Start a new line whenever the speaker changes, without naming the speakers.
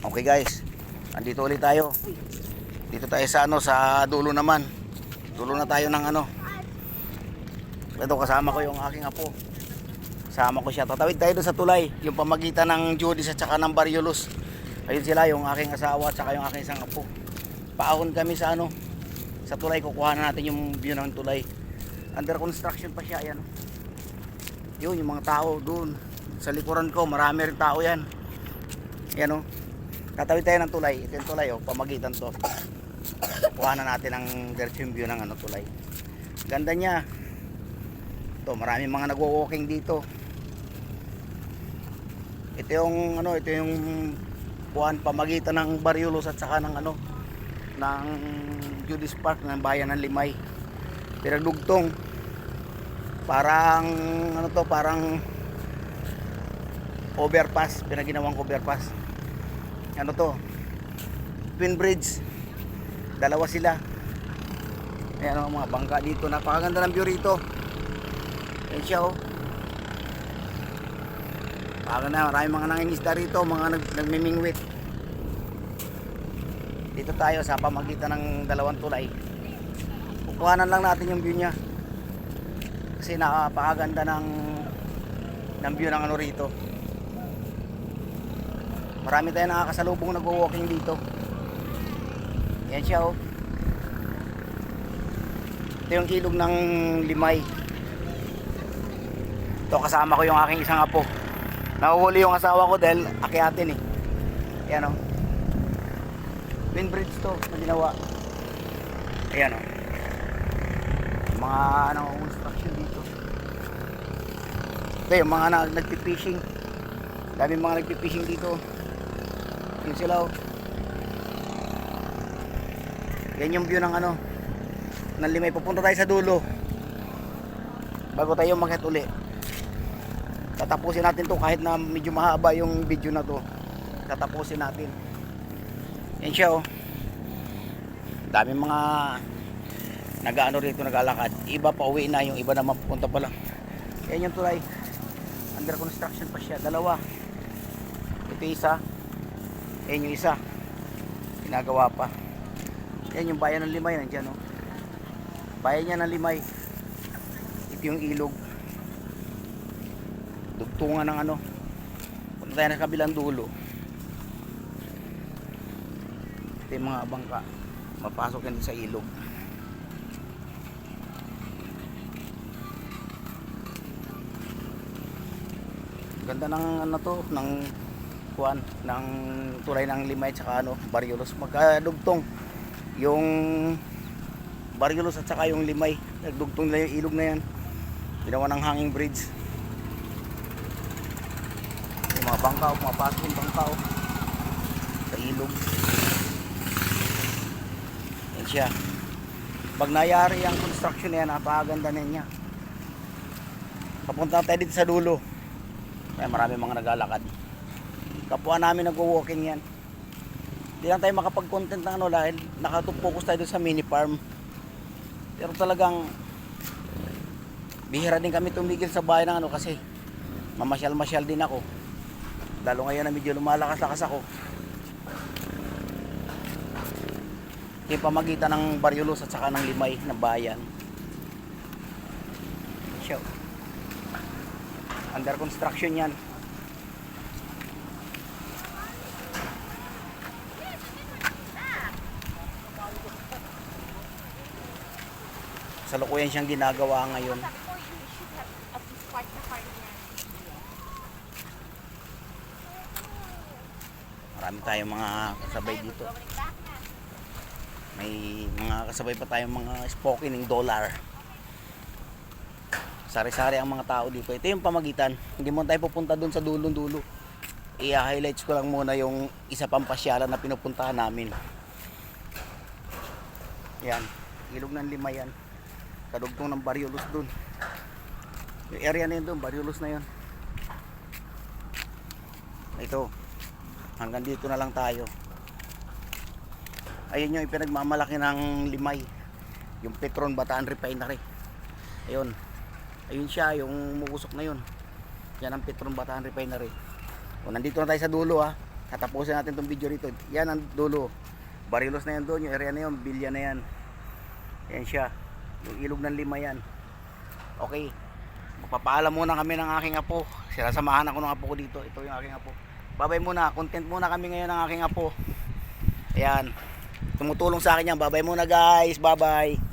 Okay guys, andito ulit tayo. Dito tayo sa sa dulo naman. Dulo na tayo ng Ito kasama ko yung aking apo. Kasama ko siya. Tatawid tayo doon sa tulay, yung pamagitan ng Judis at saka ng Baryolos. Ayun sila, yung aking asawa at saka yung aking isang apo. Paahon kami sa sa tulay, kukuha na natin yung view ng tulay. Under construction pa siya, ayan. Yun, yung mga tao doon. Sa likuran ko, marami rin tao yan. Ayan o. Tatawid tayo ng tulay. Ito yung tulay o, pamagitan to. Kuha na natin ang virtual view ng tulay. Ganda niya. Ito, marami mga nagwo-walking dito. Ito yung ito yung pamagitan ng Baryolos at saka ng ng Judis Park ng bayan ng Limay. Pinagdugtong. Parang parang overpass, pinaginawang overpass. Twin bridge. Dalawa sila. Ayan mga bangka dito. Napakaganda ng view rito. Ayan siya oh. Napakaganda, maraming mga nangingisda rito, mga nagmimingwit. Dito tayo sa pamagitan ng dalawang tulay. Kukuhanan lang natin yung view niya. Kasi napakaganda ng view ng rito. Marami tayong nakakasalubong nagwo-walking dito. Yan siya oh. Ito yung ilog ng Limay. Ito kasama ko yung aking isang apo. Nahuhuli yung asawa ko dahil akyatin eh. Yan oh. Twin bridge to na ginawa. Ayan oh. Mga construction dito. Ito yung mga nagpipishing. Daming mga nagpipishing dito. Yun sila oh. Yan yung view ng ng Limay. Pupunta tayo sa dulo bago tayo makiat uli. Tatapusin natin to kahit na medyo mahaba yung video na to. Tatapusin natin. Yan siya oh. Daming mga rito, naglalakad. Iba pa uwi na, yung iba naman pupunta pa lang. Yan yung tulay. Under construction pa siya. Dalawa. Ito isa. Yan yung isa. Ginagawa pa. Yan yung bayan ng Limay. Nandiyan oh. Bayan niya ng Limay. Ito yung ilog. Dugtungan ng punta tayo sa kabilang dulo. Ito yung mga bangka. Mapasok yan sa ilog. Ganda ng ng kuan ng tulay ng Limay at saka Baryolos. Magkadugtong yung Baryolos at saka yung Limay. Nagdugtong nila yung ilog na yan. Ginawa ng hanging bridge. Yung mga bangka o pumapasok yung bangka sa ilog. Yan siya. Pag nayari ang construction na yan, napakaganda na niya. Papunta tayo dito sa dulo. Ay, marami mga naglalakad. Kapwa namin nagwo-walking yan. Hindi lang tayo makapag-content ng dahil nakatupokus tayo sa mini farm. Pero talagang bihira din kami tumigil sa bahay ng kasi mamasyal-masyal din ako. Lalo ngayon na medyo lumalakas-lakas ako. Yung pamagitan ng Baryolos at saka ng Limay na bayan. Show. Under construction yan. Salukuyan siyang ginagawa ngayon. Marami tayong mga kasabay dito. May mga kasabay pa tayong mga spoken dollar. Sari-sari ang mga tao dito. Ito yung pamagitan. Hindi mo tayo pupunta doon sa dulo-dulo. I-highlights ko lang muna yung isa pang pasyalan na pinupuntahan namin. Yan. Ilog ng Limay yan. Kadugtong ng Baryolos doon. Yung area na yun doon, Baryolos na yun. Ito. Hanggang dito na lang tayo. Ayun yung ipinagmamalaki ng Limay. Yung Petron Bataan Refinery. Ayun. Ayun siya, yung umusok na yun. Yan ang Petron Bataan Refinery. O, nandito na tayo sa dulo ha. Tatapusin natin tong video rito. Yan ang dulo. Barilos na yan doon, yung area na yun, bilya na yan. Yan siya. Yung ilog ng Lima yan. Okay. Magpapaalam muna kami ng aking apo. Sinasamahan ako ng apo ko dito. Ito yung aking apo. Babay muna. Content muna kami ngayon ng aking apo. Ayan. Tumutulong sa akin yan. Babay muna guys. Bye bye.